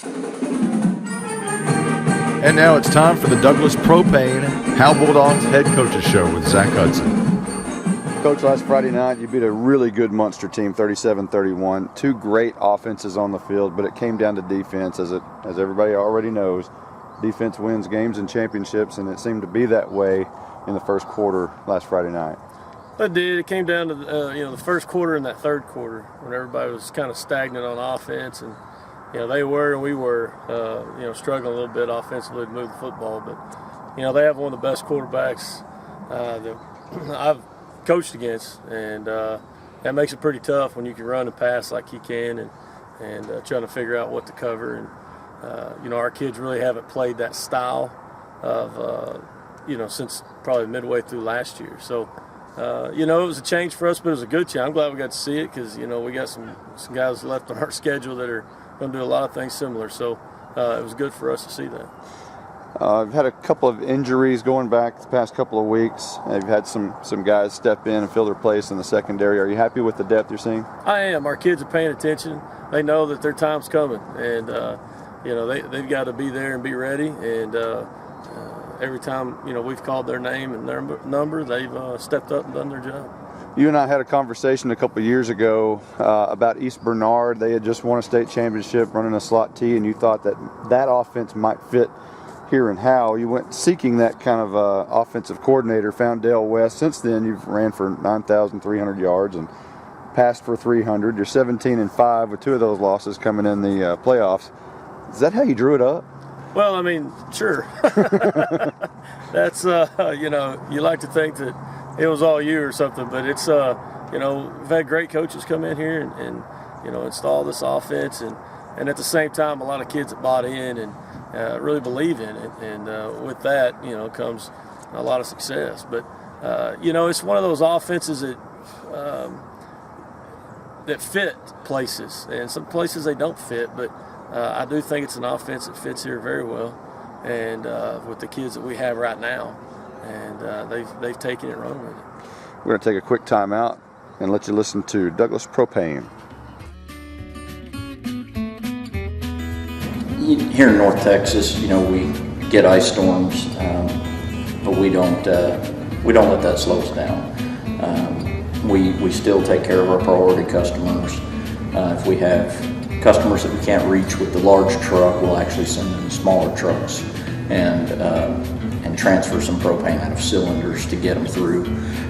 And now it's time for the Douglas Propane Howe Bulldogs Head Coaches Show with Zack Hudson. Coach, last Friday night you beat a really good Munster team 37-31. Two great offenses on the field, but it came down to defense. As everybody already knows, defense wins games and championships, and it seemed to be that way in the first quarter last Friday night. It did. It came down to the first quarter and that third quarter when everybody was kind of stagnant on offense, and they were and we were struggling a little bit offensively to move the football. But they have one of the best quarterbacks that I've coached against, and that makes it pretty tough when you can run and pass like he can, and trying to figure out what to cover. And our kids really haven't played that style of since probably midway through last year. So it was a change for us, but it was a good change. I'm glad we got to see it because we got some guys left on our schedule that are going to do a lot of things similar. So it was good for us to see that. I've had a couple of injuries going back the past couple of weeks. I've had some guys step in and fill their place in the secondary. Are you happy with the depth you're seeing? I am. Our kids are paying attention. They know that their time's coming, and they've got to be there and be ready. And every time we've called their name and their number, they've stepped up and done their job. You and I had a conversation a couple of years ago about East Bernard. They had just won a state championship running a slot T, and you thought that offense might fit here in Howe. You went seeking that kind of offensive coordinator, found Dale West. Since then, you've ran for 9,300 yards and passed for 300. You're 17-5 with two of those losses coming in the playoffs. Is that how you drew it up? Well, I mean, sure. That's, you like to think that it was all you or something, but it's, we've had great coaches come in here and install this offense. And at the same time, a lot of kids that bought in and really believe in it. And with that, comes a lot of success. But, it's one of those offenses that fit places. And some places they don't fit, but I do think it's an offense that fits here very well, and with the kids that we have right now, and they've taken it and run with it. We're going to take a quick time out and let you listen to Douglas Propane. Here in North Texas, we get ice storms, but we don't let that slow us down. We still take care of our priority customers. If we have customers that we can't reach with the large truck, we'll actually send them smaller trucks and transfer some propane out of cylinders to get them through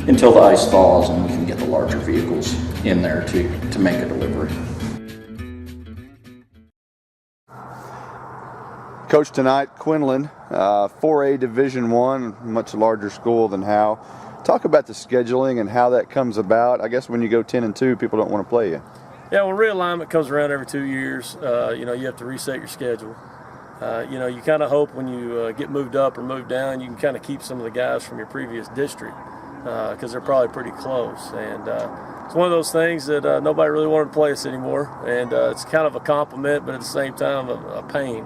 until the ice thaws and we can get the larger vehicles in there to make a delivery. Coach, tonight, Quinlan, 4A Division I, much larger school than Howe. Talk about the scheduling and how that comes about. I guess when you go 10-2, people don't want to play you. Yeah, when realignment comes around every 2 years, you have to reset your schedule. You kind of hope when you get moved up or moved down, you can kind of keep some of the guys from your previous district because they're probably pretty close. And it's one of those things that nobody really wanted to play us anymore. And it's kind of a compliment, but at the same time, a pain.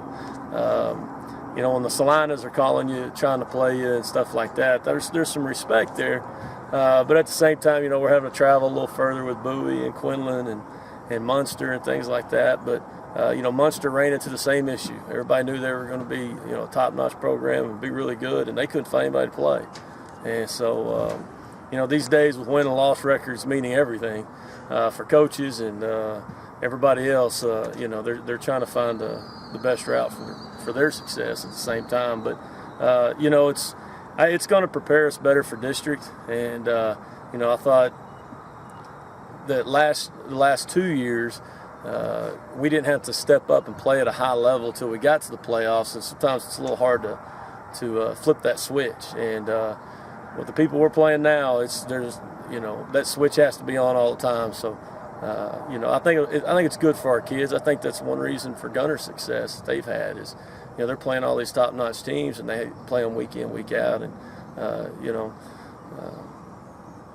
When the Salinas are calling you, trying to play you and stuff like that, there's some respect there. But at the same time, we're having to travel a little further with Bowie and Quinlan and Munster and things like that. But, Munster ran into the same issue. Everybody knew they were going to be, a top-notch program and be really good, and they couldn't find anybody to play. And so, these days with win and loss records meaning everything for coaches and everybody else, they're trying to find the best route for their success at the same time. But, it's going to prepare us better for district. And, I thought that the last 2 years, we didn't have to step up and play at a high level until we got to the playoffs, and sometimes it's a little hard to flip that switch. And with the people we're playing now, that switch has to be on all the time. So, I think it's good for our kids. I think that's one reason for Gunner's success that they've had is, they're playing all these top-notch teams and they play them week in, week out, and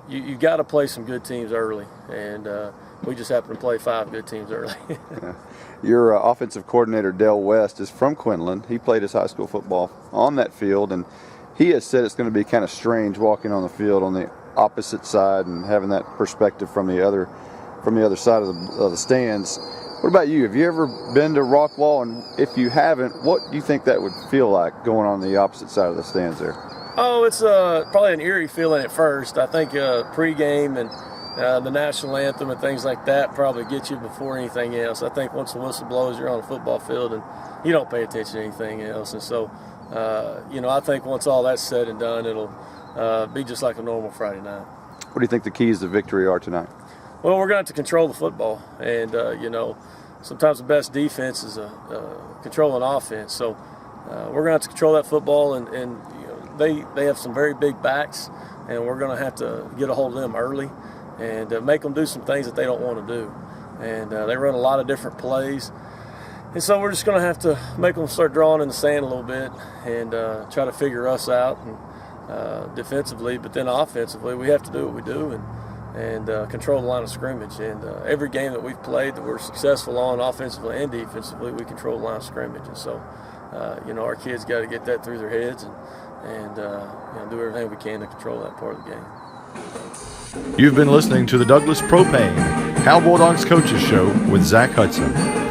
you got to play some good teams early, and we just happen to play 5 good teams early. Yeah. Your offensive coordinator, Dale West, is from Quinlan. He played his high school football on that field, and he has said it's going to be kind of strange walking on the field on the opposite side and having that perspective from the other side of the stands. What about you? Have you ever been to Rockwall? And if you haven't, what do you think that would feel like going on the opposite side of the stands there? Oh, it's probably an eerie feeling at first. I think pregame and the national anthem and things like that probably get you before anything else. I think once the whistle blows, you're on a football field and you don't pay attention to anything else. And so, I think once all that's said and done, it'll be just like a normal Friday night. What do you think the keys to victory are tonight? Well, we're going to have to control the football. And, sometimes the best defense is controlling offense. So we're going to have to control that football. And they have some very big backs, and we're going to have to get a hold of them early and make them do some things that they don't want to do. And they run a lot of different plays. And so we're just going to have to make them start drawing in the sand a little bit and try to figure us out and defensively. But then offensively, we have to do what we do and control the line of scrimmage. And every game that we've played that we're successful on offensively and defensively, we control the line of scrimmage. And so, our kids got to get that through their heads and do everything we can to control that part of the game. You've been listening to the Douglas Propane Howe Bulldogs Coaches Show with Zack Hudson.